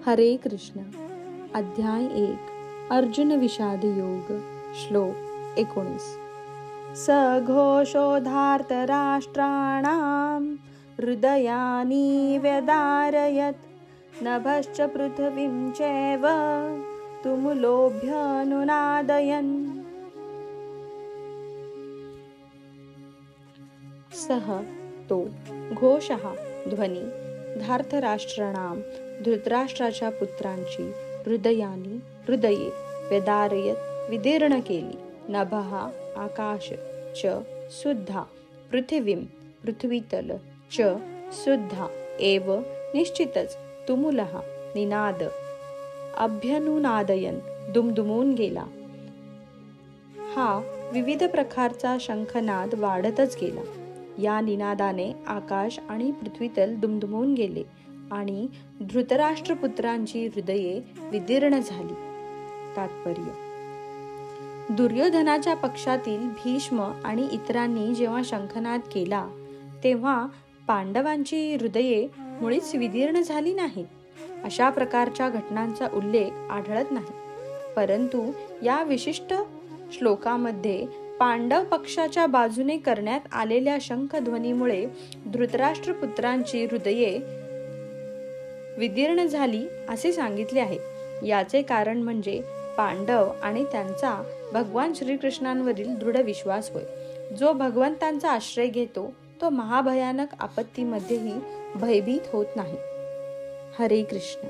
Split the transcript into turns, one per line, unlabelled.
हरे कृष्ण. अध्याय 1. अर्जुन विषाद योग. श्लोक 19. सघोषोधार्तराष्ट्राणां हृदयानि व्यदारयत् नभश्च पृथिवीं चैव तुमुलोऽभ्यनुनादयन्. सह तो घोषः ध्वनी धार्तराष्ट्राणां धृतराष्ट्राच्या पुत्रांची हृदये व्यदारयत विदीर्ण केली. नभः आकाश च सुद्धा पृथिवीं पृथ्वीतल च सुद्धा एव निश्चितच तुमुलः निनाद अभ्यनुनादयन दुमदुमून गेला. हा विविध प्रकारचा शंखनाद वाढतच गेला. या निनादाने आकाश आणि पृथ्वीतल दुमदुमून गेले आणि धृतराष्ट्रपुत्रांची हृदये विदीर्ण झाली. तात्पर्य: दुर्योधनाच्या पक्षातील भीष्म आणि इतरांनी जेव्हा शंखनाद केला तेव्हा पांडवांची हृदये मुळीच विदीर्ण झाली नाहीत. अशा प्रकारच्या घटनांचा उल्लेख आढळत नाही. परंतु या विशिष्ट श्लोकामध्ये पांडव पक्षाच्या बाजूने करण्यात आलेल्या शंखध्वनीमुळे धृतराष्ट्रपुत्रांची हृदये विदीर्ण झाली असे सांगितले आहे. याचे कारण म्हणजे पांडव आणि त्यांचा भगवान श्रीकृष्णांवरील दृढ विश्वास होय. जो भगवंतांचा आश्रय घेतो तो महाभयानक आपत्तीमध्येही भयभीत होत नाही. हरे कृष्ण.